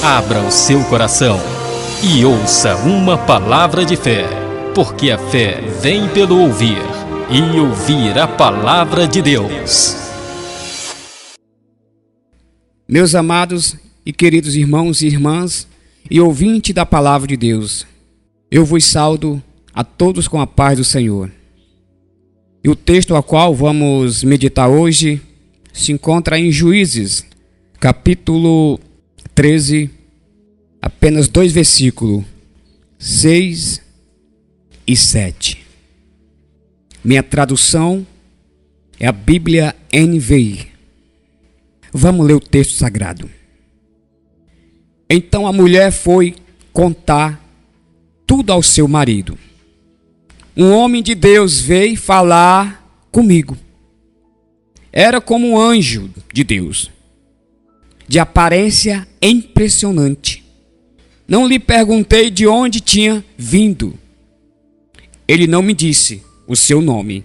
Abra o seu coração e ouça uma palavra de fé, porque a fé vem pelo ouvir, e ouvir a palavra de Deus. Meus amados e queridos irmãos e irmãs e ouvintes da palavra de Deus, eu vos saudo a todos com a paz do Senhor. E o texto ao qual vamos meditar hoje se encontra em Juízes, capítulo 13, apenas 2 versículos, 6 e 7. Minha tradução é a Bíblia NVI. Vamos ler o texto sagrado. Então a mulher foi contar tudo ao seu marido. Um homem de Deus veio falar comigo. Era como um anjo de Deus, de aparência impressionante. Não lhe perguntei de onde tinha vindo. Ele não me disse o seu nome,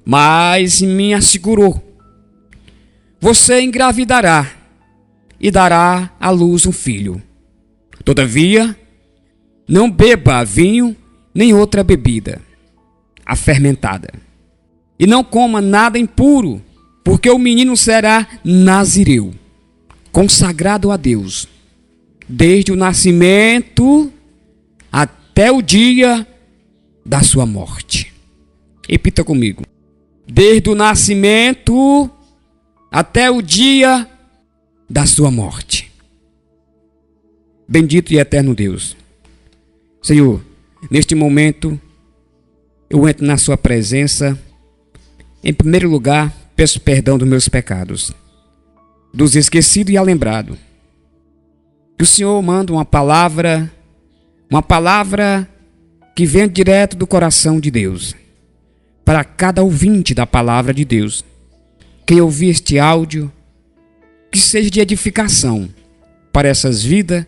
mas me assegurou: você engravidará e dará à luz um filho. Todavia, não beba vinho nem outra bebida afermentada, e não coma nada impuro, porque o menino será nazireu, consagrado a Deus, desde o nascimento até o dia da sua morte. Repita comigo: desde o nascimento até o dia da sua morte. Bendito e eterno Deus, Senhor, neste momento eu entro na sua presença. Em primeiro lugar, peço perdão dos meus pecados, dos esquecidos e alembrados. Que o Senhor manda uma palavra que vem direto do coração de Deus, para cada ouvinte da palavra de Deus. Quem ouvir este áudio, que seja de edificação para essas vidas,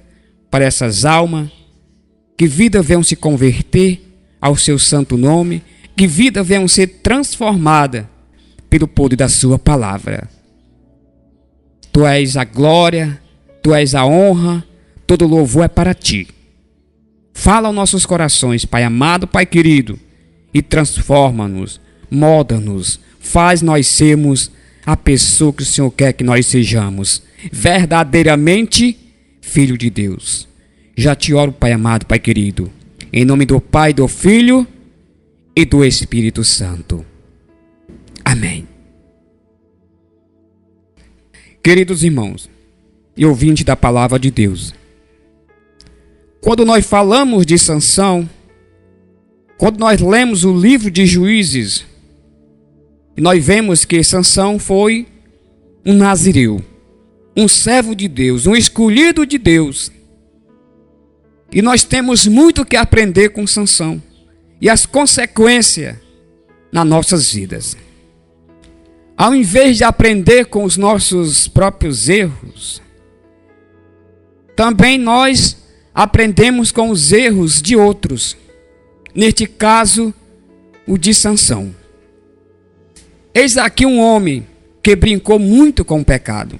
para essas almas, que vidas venham se converter ao seu santo nome, que vidas venham ser transformadas pelo poder da sua palavra. Tu és a glória, tu és a honra, todo louvor é para ti. Fala aos nossos corações, Pai amado, Pai querido, e transforma-nos, molda-nos, faz nós sermos a pessoa que o Senhor quer que nós sejamos, verdadeiramente filho de Deus. Já te oro, Pai amado, Pai querido, em nome do Pai, do Filho e do Espírito Santo. Amém. Queridos irmãos e ouvintes da palavra de Deus, quando nós falamos de Sansão, quando nós lemos o livro de Juízes, nós vemos que Sansão foi um nazireu, um servo de Deus, um escolhido de Deus. E nós temos muito que aprender com Sansão e as consequências nas nossas vidas. Ao invés de aprender com os nossos próprios erros, também nós aprendemos com os erros de outros. Neste caso, o de Sansão. Eis aqui um homem que brincou muito com o pecado.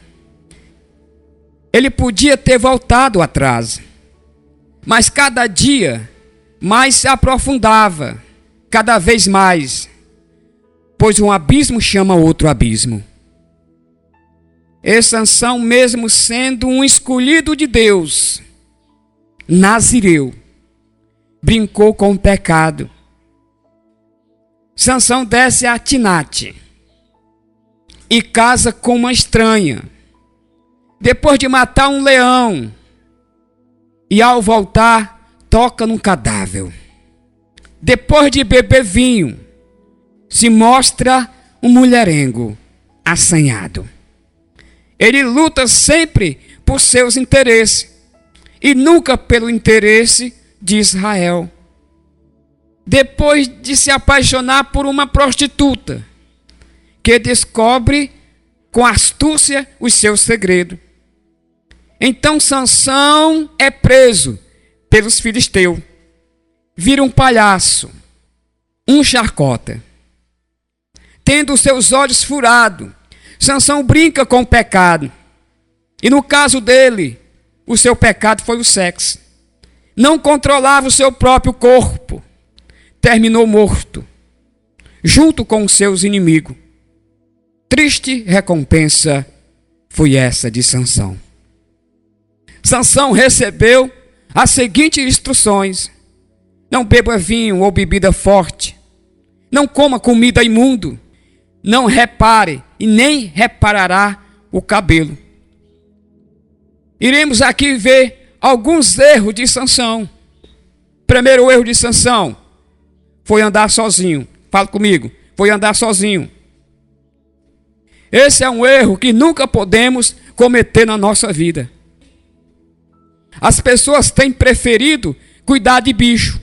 Ele podia ter voltado atrás, mas cada dia mais se aprofundava, cada vez mais, pois um abismo chama outro abismo. E Sansão, mesmo sendo um escolhido de Deus, nazireu, brincou com o pecado. Sansão desce a Timnate e casa com uma estranha, depois de matar um leão, e ao voltar toca num cadáver. Depois de beber vinho, se mostra um mulherengo assanhado. Ele luta sempre por seus interesses e nunca pelo interesse de Israel. Depois de se apaixonar por uma prostituta, que descobre com astúcia os seus segredos. Então Sansão é preso pelos filisteus, vira um palhaço, um chacota. Tendo seus olhos furados, Sansão brinca com o pecado. E no caso dele, o seu pecado foi o sexo. Não controlava o seu próprio corpo. Terminou morto, junto com os seus inimigos. Triste recompensa foi essa de Sansão. Sansão recebeu as seguintes instruções: não beba vinho ou bebida forte, não coma comida imunda, não repare e nem reparará o cabelo. Iremos aqui ver alguns erros de Sansão. Primeiro erro de Sansão foi andar sozinho. Fala comigo, foi andar sozinho. Esse é um erro que nunca podemos cometer na nossa vida. As pessoas têm preferido cuidar de bicho.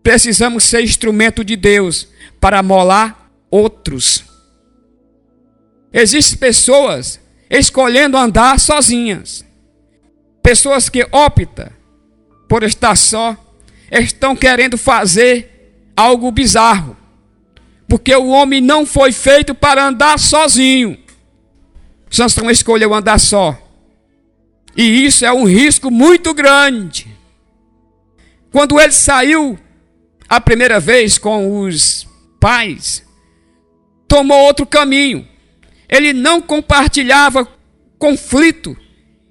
Precisamos ser instrumento de Deus para amolar outros. Existem pessoas escolhendo andar sozinhas. Pessoas que optam por estar só, estão querendo fazer algo bizarro. Porque o homem não foi feito para andar sozinho. Sansão escolheu andar só. E isso é um risco muito grande. Quando ele saiu a primeira vez com os pais, tomou outro caminho. Ele não compartilhava conflito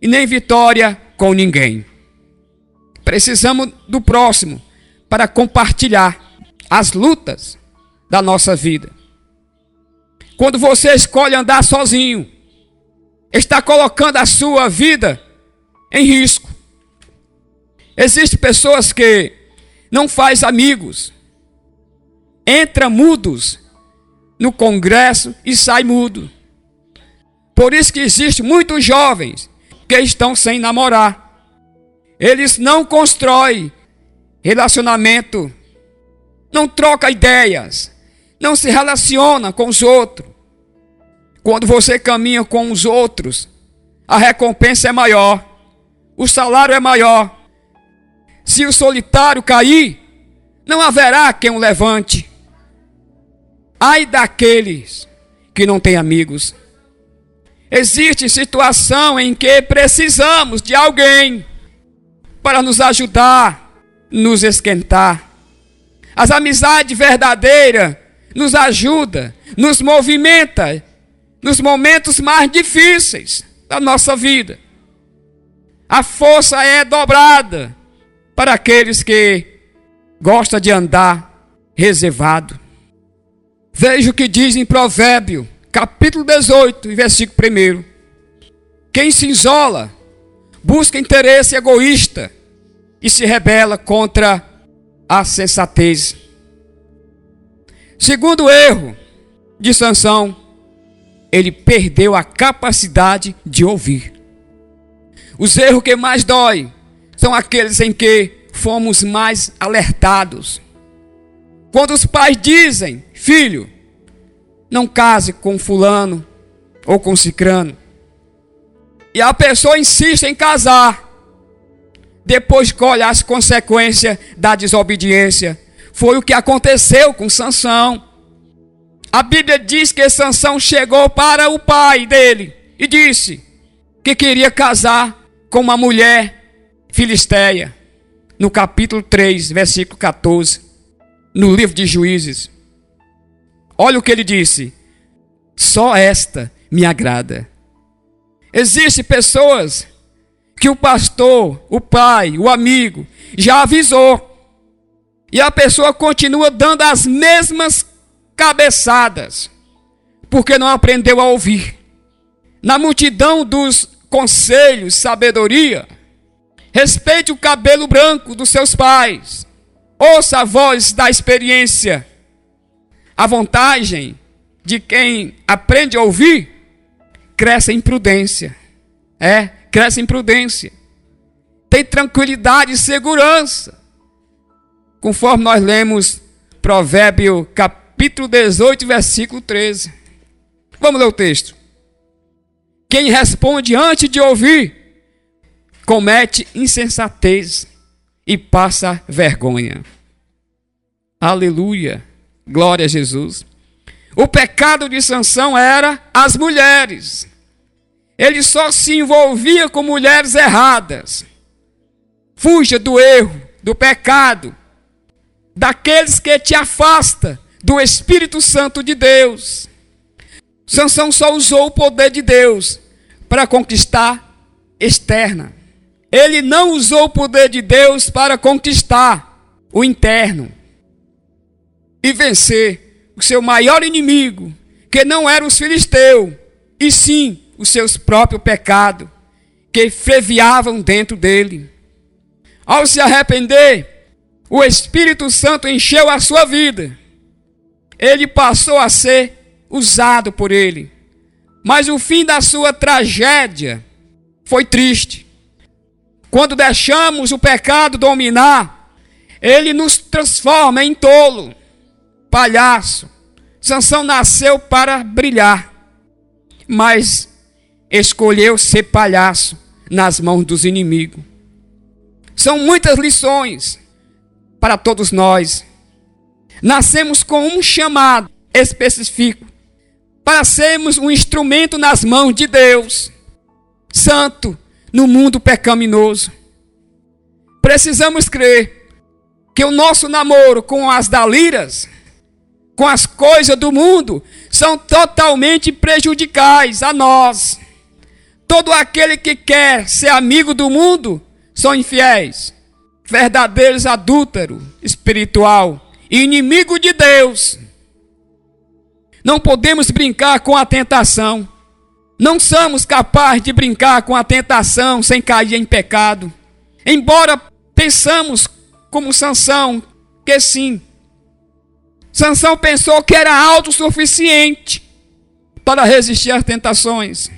e nem vitória com ninguém. Precisamos do próximo para compartilhar as lutas da nossa vida. Quando você escolhe andar sozinho, está colocando a sua vida em risco. Existem pessoas que não fazem amigos, entram mudos no congresso e saem mudo. Por isso que existem muitos jovens que estão sem namorar. Eles não constroem relacionamento, não trocam ideias, não se relaciona com os outros. Quando você caminha com os outros, a recompensa é maior, o salário é maior. Se o solitário cair, não haverá quem o levante. Ai daqueles que não têm amigos. Existe situação em que precisamos de alguém para nos ajudar, nos esquentar. As amizades verdadeiras nos ajudam, nos movimenta nos momentos mais difíceis da nossa vida. A força é dobrada para aqueles que gostam de andar reservado. Veja o que diz em Provérbio, capítulo 18, versículo 1. Quem se isola, busca interesse egoísta e se rebela contra a sensatez. Segundo erro de Sansão, ele perdeu a capacidade de ouvir. Os erros que mais doem são aqueles em que fomos mais alertados. Quando os pais dizem: filho, não case com fulano ou com cicrano, e a pessoa insiste em casar, depois colhe as consequências da desobediência. Foi o que aconteceu com Sansão. A Bíblia diz que Sansão chegou para o pai dele e disse que queria casar com uma mulher filisteia. No capítulo 3, versículo 14, no livro de Juízes. Olha o que ele disse: só esta me agrada. Existem pessoas que o pastor, o pai, o amigo já avisou, e a pessoa continua dando as mesmas cabeçadas, porque não aprendeu a ouvir. Na multidão dos conselhos, sabedoria, respeite o cabelo branco dos seus pais, ouça a voz da experiência. A vantagem de quem aprende a ouvir cresce em prudência. Cresce em prudência. Tem tranquilidade e segurança. Conforme nós lemos Provérbio capítulo 18, versículo 13. Vamos ler o texto. Quem responde antes de ouvir comete insensatez e passa vergonha. Aleluia. Glória a Jesus. O pecado de Sansão era as mulheres. Ele só se envolvia com mulheres erradas. Fuja do erro, do pecado, daqueles que te afasta do Espírito Santo de Deus. Sansão só usou o poder de Deus para conquistar externa. Ele não usou o poder de Deus para conquistar o interno e vencer o seu maior inimigo, que não era os filisteus, e sim os seus próprios pecados, que ferviavam dentro dele. Ao se arrepender, o Espírito Santo encheu a sua vida. Ele passou a ser usado por ele. Mas o fim da sua tragédia foi triste. Quando deixamos o pecado dominar, ele nos transforma em tolo, palhaço. Sansão nasceu para brilhar, mas escolheu ser palhaço nas mãos dos inimigos. São muitas lições para todos nós. Nascemos com um chamado específico para sermos um instrumento nas mãos de Deus, santo, no mundo pecaminoso. Precisamos crer que o nosso namoro com as daliras, com as coisas do mundo, são totalmente prejudiciais a nós. Todo aquele que quer ser amigo do mundo são infiéis, verdadeiros adúlteros espiritual e inimigo de Deus. Não podemos brincar com a tentação. Não somos capazes de brincar com a tentação sem cair em pecado. Embora pensamos como Sansão, que sim. Sansão pensou que era autossuficiente para resistir às tentações.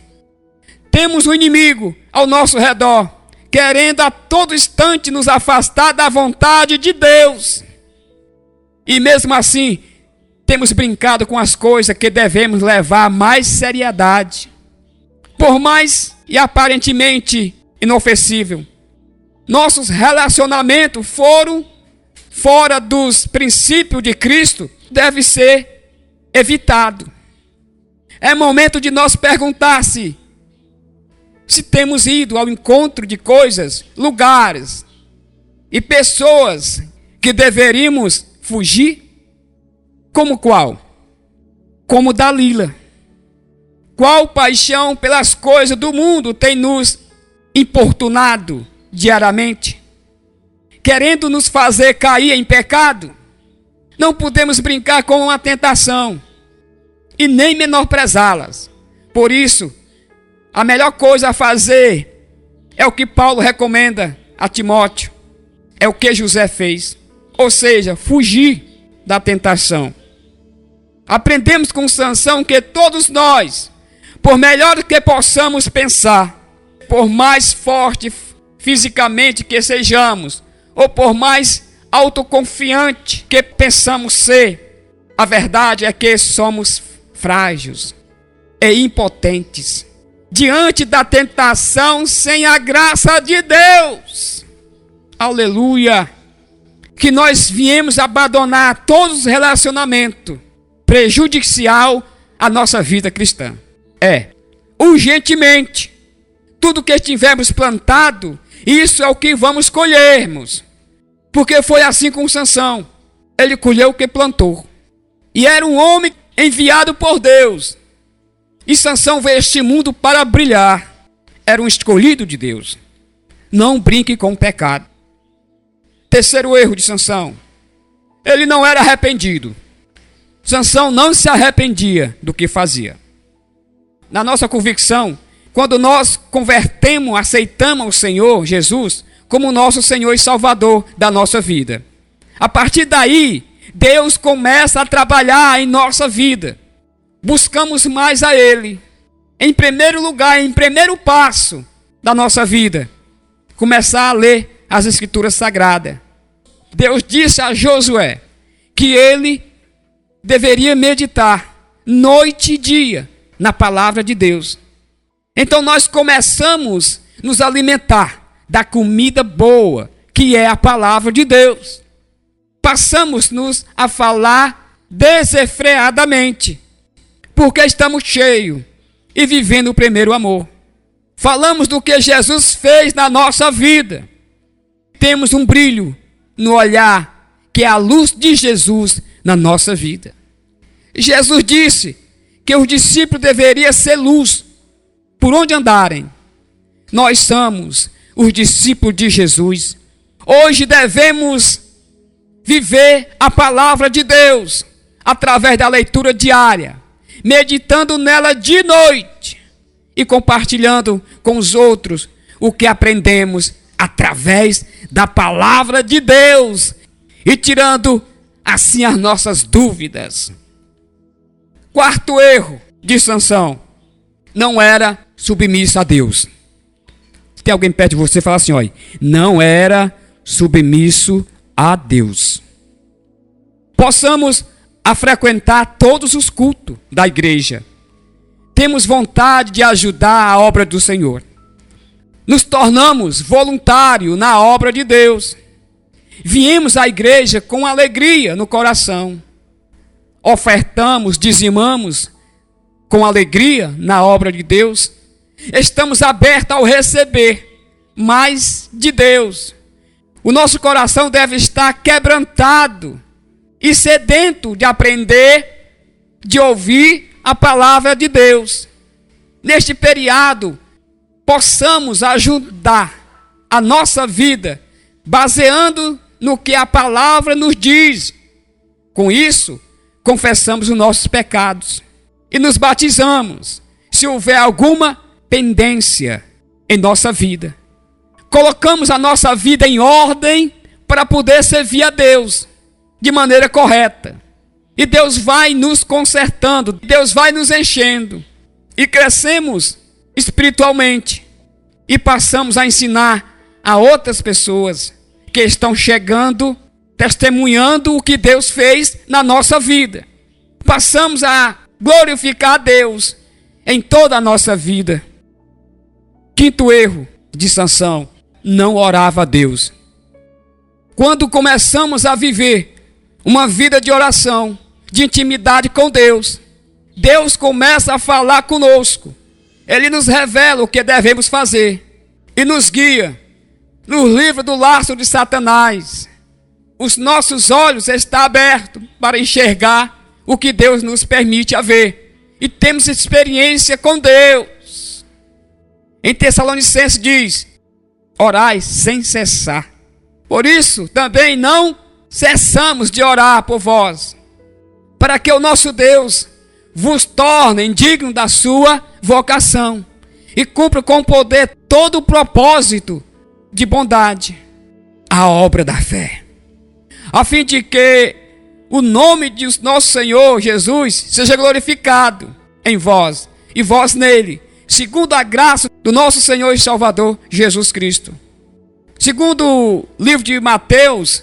Temos um inimigo ao nosso redor, querendo a todo instante nos afastar da vontade de Deus. E mesmo assim, temos brincado com as coisas que devemos levar a mais seriedade. Por mais e aparentemente inofensível, nossos relacionamentos foram fora dos princípios de Cristo, deve ser evitado. É momento de nós perguntar se temos ido ao encontro de coisas, lugares e pessoas que deveríamos fugir. Como qual? Como Dalila. Qual paixão pelas coisas do mundo tem nos importunado diariamente, querendo nos fazer cair em pecado? Não podemos brincar com a tentação e nem menosprezá-las. Por isso, a melhor coisa a fazer é o que Paulo recomenda a Timóteo, é o que José fez, ou seja, fugir da tentação. Aprendemos com Sansão que todos nós, por melhor que possamos pensar, por mais forte fisicamente que sejamos, ou por mais autoconfiante que pensamos ser, a verdade é que somos frágeis e impotentes diante da tentação sem a graça de Deus. Aleluia! Que nós viemos abandonar todos os relacionamentos prejudicial à nossa vida cristã. Urgentemente, tudo que tivermos plantado, isso é o que vamos colhermos. Porque foi assim com Sansão. Ele colheu o que plantou. E era um homem enviado por Deus. E Sansão veio a este mundo para brilhar. Era um escolhido de Deus. Não brinque com o pecado. Terceiro erro de Sansão. Ele não era arrependido. Sansão não se arrependia do que fazia. Na nossa convicção, quando nós convertemos, aceitamos o Senhor Jesus como nosso Senhor e Salvador da nossa vida, a partir daí, Deus começa a trabalhar em nossa vida. Buscamos mais a Ele. Em primeiro lugar, em primeiro passo da nossa vida, começar a ler as Escrituras Sagradas. Deus disse a Josué que ele deveria meditar noite e dia na palavra de Deus. Então nós começamos a nos alimentar da comida boa, que é a palavra de Deus. Passamos-nos a falar desenfreadamente, porque estamos cheios e vivendo o primeiro amor. Falamos do que Jesus fez na nossa vida. Temos um brilho no olhar, que é a luz de Jesus na nossa vida. Jesus disse que os discípulos deveriam ser luz por onde andarem. Nós somos os discípulos de Jesus. Hoje devemos viver a palavra de Deus através da leitura diária, meditando nela de noite e compartilhando com os outros o que aprendemos através da palavra de Deus e tirando assim as nossas dúvidas. Quarto erro de Sansão: não era submisso a Deus. Tem alguém perto de você e fala assim: olha, não era submisso a Deus. Possamos a frequentar todos os cultos da igreja. Temos vontade de ajudar a obra do Senhor. Nos tornamos voluntários na obra de Deus. Viemos à igreja com alegria no coração. Ofertamos, dizimamos com alegria na obra de Deus. Estamos abertos ao receber mais de Deus. O nosso coração deve estar quebrantado e sedento de aprender, de ouvir a palavra de Deus. Neste feriado, possamos ajudar a nossa vida, baseando no que a palavra nos diz. Com isso, confessamos os nossos pecados e nos batizamos, se houver alguma pendência em nossa vida. Colocamos a nossa vida em ordem para poder servir a Deus de maneira correta. E Deus vai nos consertando, Deus vai nos enchendo. E crescemos espiritualmente. E passamos a ensinar a outras pessoas que estão chegando, testemunhando o que Deus fez na nossa vida. Passamos a glorificar a Deus em toda a nossa vida. Quinto erro de Sansão: não orava a Deus. Quando começamos a viver uma vida de oração, de intimidade com Deus, Deus começa a falar conosco. Ele nos revela o que devemos fazer e nos guia, nos livra do laço de Satanás. Os nossos olhos estão abertos para enxergar o que Deus nos permite a ver. E temos experiência com Deus. Em Tessalonicenses diz: orai sem cessar. Por isso também não cessamos de orar por vós, para que o nosso Deus vos torne digno da sua vocação e cumpra com poder todo o propósito de bondade, a obra da fé, a fim de que o nome de nosso Senhor Jesus seja glorificado em vós e vós nele, segundo a graça do nosso Senhor e Salvador Jesus Cristo. Segundo o livro de Mateus,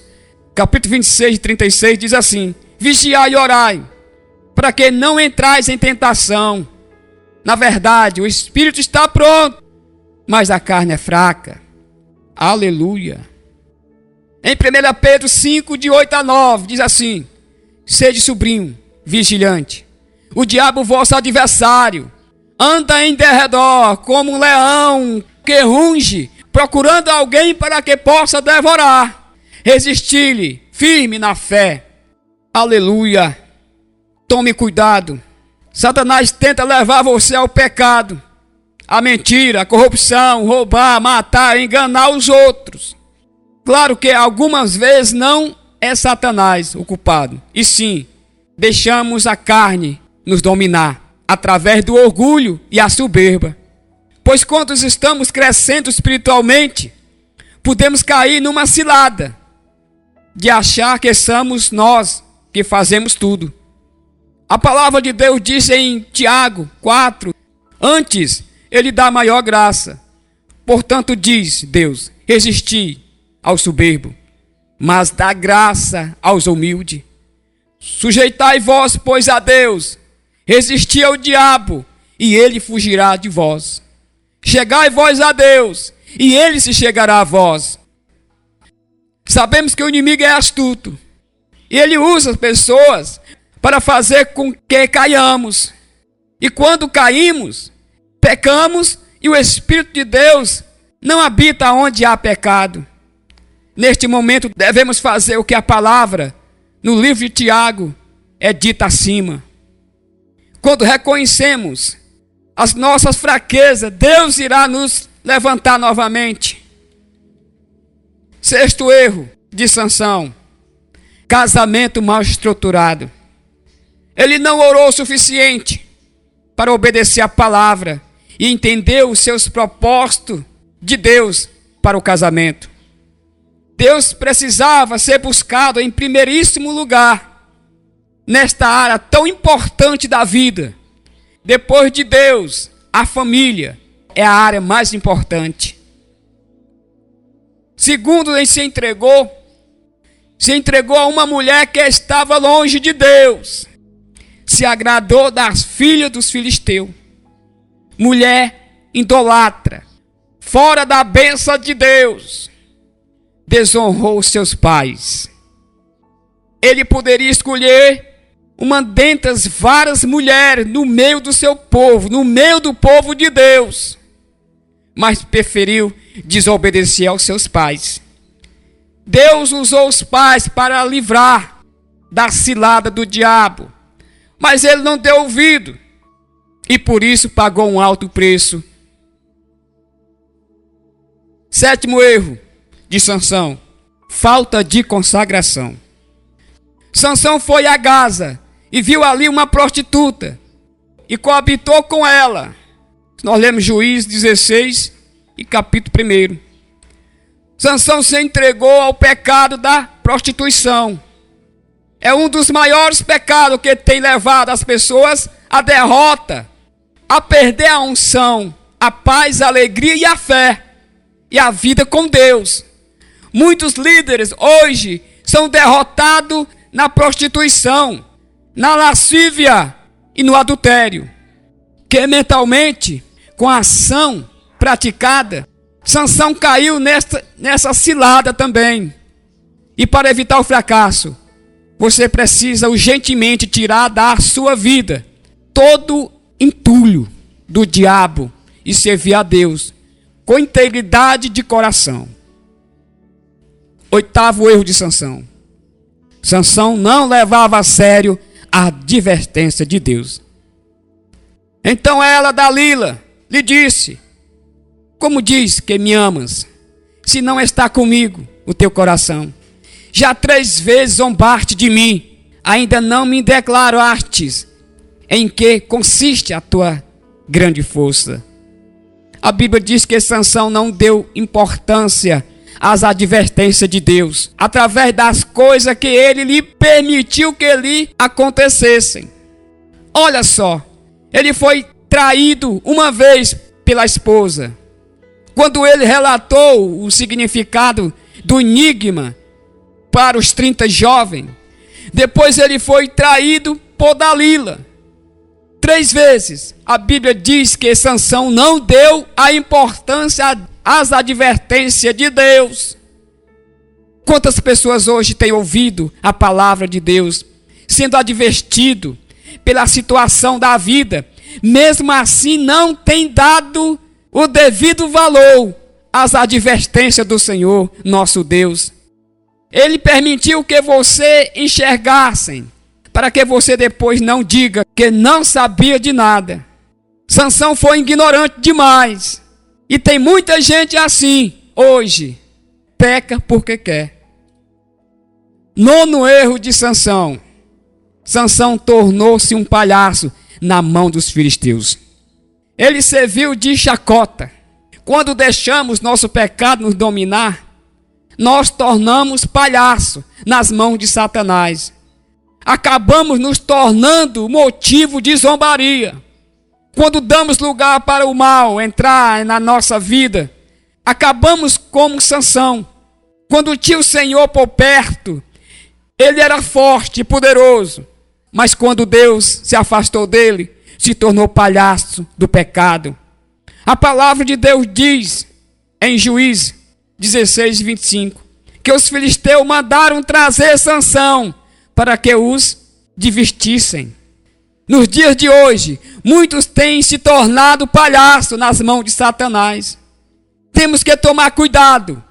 capítulo 26, 36, diz assim: vigiai e orai, para que não entrais em tentação. Na verdade, o espírito está pronto, mas a carne é fraca. Aleluia. Em 1 Pedro 5, de 8 a 9, diz assim: sede sobrinho, vigilante. O diabo, vosso adversário, anda em derredor como um leão que runge, procurando alguém para que possa devorar. Resisti-lhe, firme na fé. Aleluia. Tome cuidado. Satanás tenta levar você ao pecado, a mentira, a corrupção, roubar, matar, enganar os outros. Claro que algumas vezes não é Satanás o culpado, e sim, deixamos a carne nos dominar através do orgulho e a soberba. Pois quando estamos crescendo espiritualmente, podemos cair numa cilada de achar que somos nós que fazemos tudo. A palavra de Deus diz em Tiago 4, antes ele dá maior graça. Portanto diz Deus: resisti ao soberbo, mas dá graça aos humildes. Sujeitai vós, pois, a Deus, resisti ao diabo, e ele fugirá de vós. Chegai vós a Deus, e ele se chegará a vós. Sabemos que o inimigo é astuto, e ele usa as pessoas para fazer com que caiamos. E quando caímos, pecamos E o Espírito de Deus não habita onde há pecado. Neste momento devemos fazer o que a palavra, no livro de Tiago, é dita acima. Quando reconhecemos as nossas fraquezas, Deus irá nos levantar novamente. Sexto erro de Sansão: casamento mal estruturado. Ele não orou o suficiente para obedecer a palavra e entender os seus propósitos de Deus para o casamento. Deus precisava ser buscado em primeiríssimo lugar nesta área tão importante da vida. Depois de Deus, a família é a área mais importante. Segundo, ele se entregou a uma mulher que estava longe de Deus. Se agradou das filhas dos filisteus. Mulher idolatra, fora da bênção de Deus. Desonrou seus pais. Ele poderia escolher uma dentre as várias mulheres no meio do seu povo, no meio do povo de Deus, mas preferiu desobedecer aos seus pais. Deus usou os pais para livrar da cilada do diabo, mas ele não deu ouvido e por isso pagou um alto preço. Sétimo erro de Sansão: falta de consagração. Sansão foi a Gaza e viu ali uma prostituta e coabitou com ela. Nós lemos Juízes 16 e capítulo 1. Sansão se entregou ao pecado da prostituição. É um dos maiores pecados que tem levado as pessoas à derrota, a perder a unção, a paz, a alegria e a fé e a vida com Deus. Muitos líderes hoje são derrotados na prostituição, na lascívia e no adultério, que mentalmente, com a ação praticada, Sansão caiu nessa cilada também. E para evitar o fracasso, você precisa urgentemente tirar da sua vida todo entulho do diabo e servir a Deus com integridade de coração. Oitavo erro de Sansão: Sansão não levava a sério a advertência de Deus. Então ela, Dalila, lhe disse: como diz que me amas, se não está comigo o teu coração? Já 3 vezes zombaste de mim, ainda não me declarastes em que consiste a tua grande força. A Bíblia diz que Sansão não deu importância às advertências de Deus, através das coisas que ele lhe permitiu que lhe acontecessem. Olha só, ele foi traído uma vez pela esposa. Quando ele relatou o significado do enigma para os 30 jovens, depois ele foi traído por Dalila. 3 vezes a Bíblia diz que Sansão não deu a importância às advertências de Deus. Quantas pessoas hoje têm ouvido a palavra de Deus, sendo advertido pela situação da vida, mesmo assim não tem dado o devido valor às advertências do Senhor, nosso Deus. Ele permitiu que você enxergassem, para que você depois não diga que não sabia de nada. Sansão foi ignorante demais. E tem muita gente assim, hoje, peca porque quer. Nono erro de Sansão: Sansão tornou-se um palhaço na mão dos filisteus. Ele serviu de chacota. Quando deixamos nosso pecado nos dominar, nós tornamos palhaço nas mãos de Satanás. Acabamos nos tornando motivo de zombaria. Quando damos lugar para o mal entrar na nossa vida, acabamos como Sansão. Quando tinha o Senhor por perto, ele era forte e poderoso. Mas quando Deus se afastou dele, se tornou palhaço do pecado. A palavra de Deus diz em Juízes 16, 25, que os filisteus mandaram trazer Sansão para que os divertissem. Nos dias de hoje, muitos têm se tornado palhaço nas mãos de Satanás. Temos que tomar cuidado,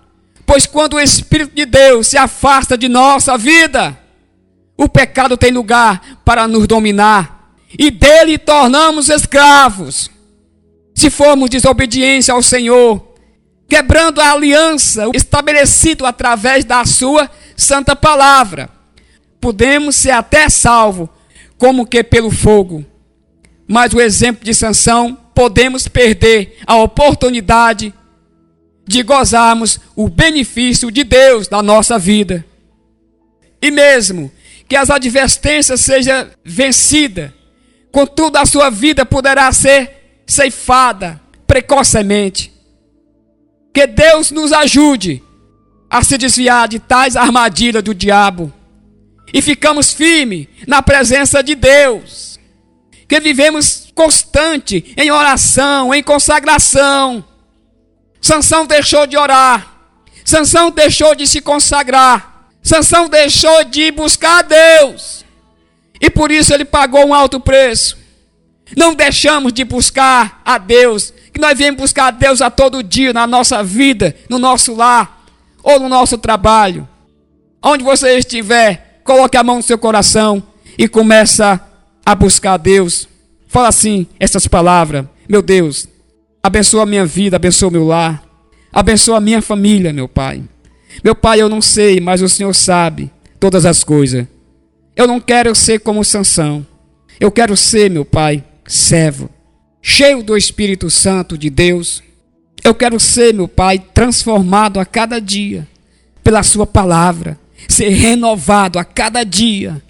pois quando o Espírito de Deus se afasta de nossa vida, o pecado tem lugar para nos dominar e dele tornamos escravos. Se formos desobedientes ao Senhor, quebrando a aliança estabelecida através da sua santa palavra, podemos ser até salvos, como que pelo fogo. Mas o exemplo de Sansão, podemos perder a oportunidade de gozarmos o benefício de Deus na nossa vida. E mesmo que as advertências sejam vencidas, contudo a sua vida poderá ser ceifada precocemente. Que Deus nos ajude a se desviar de tais armadilhas do diabo e ficamos firmes na presença de Deus. Que vivemos constante em oração, em consagração. Sansão deixou de orar. Sansão deixou de se consagrar. Sansão deixou de buscar a Deus. E por isso ele pagou um alto preço. Não deixamos de buscar a Deus. Que nós viemos buscar a Deus a todo dia na nossa vida, no nosso lar ou no nosso trabalho. Onde você estiver, coloque a mão no seu coração e começa a buscar a Deus. Fala assim, essas palavras: meu Deus, abençoa a minha vida, abençoa o meu lar, abençoa a minha família, meu Pai. Meu Pai, eu não sei, mas o Senhor sabe todas as coisas. Eu não quero ser como Sansão. Eu quero ser, meu Pai, servo, cheio do Espírito Santo de Deus. Eu quero ser, meu Pai, transformado a cada dia pela sua palavra, ser renovado a cada dia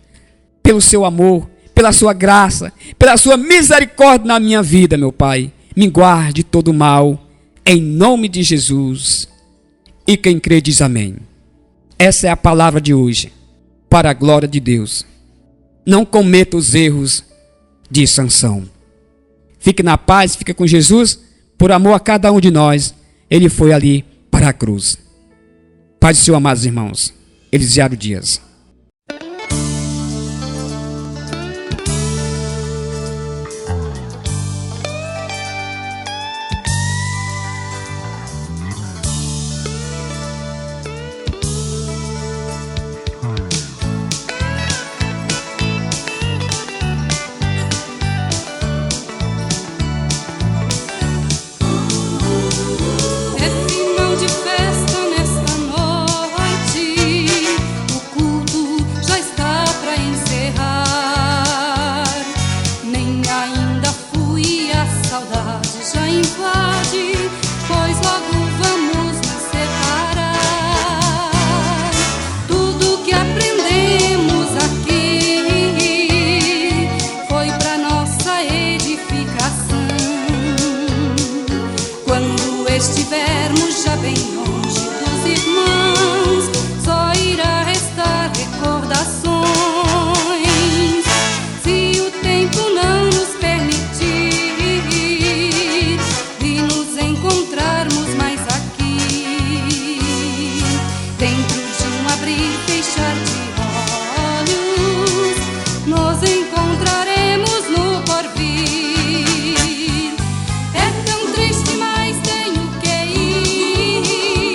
pelo seu amor, pela sua graça, pela sua misericórdia na minha vida, meu Pai. Me guarde de todo mal, em nome de Jesus. E quem crê diz amém. Essa é a palavra de hoje, para a glória de Deus. Não cometa os erros de Sansão. Fique na paz, fique com Jesus, por amor a cada um de nós. Ele foi ali para a cruz. Paz do Senhor, amados irmãos. Elisiário Dias. Estivermos já bem longe dos irmãos, só irá restar recordações. Se o tempo não nos permitir de nos encontrarmos mais aqui, dentro de um abrir e fechar de olhos, nos encontraremos no porvir. É tão triste, mas tenho que ir.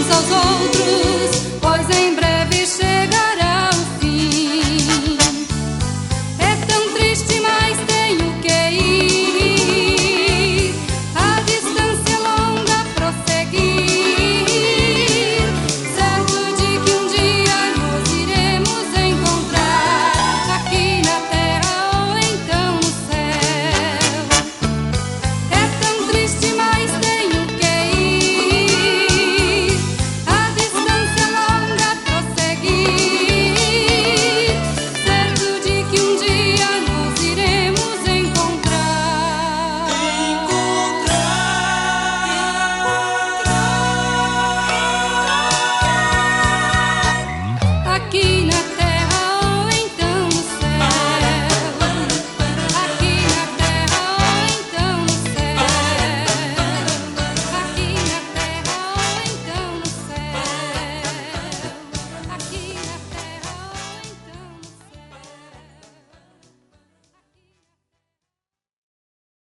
uns aos outros.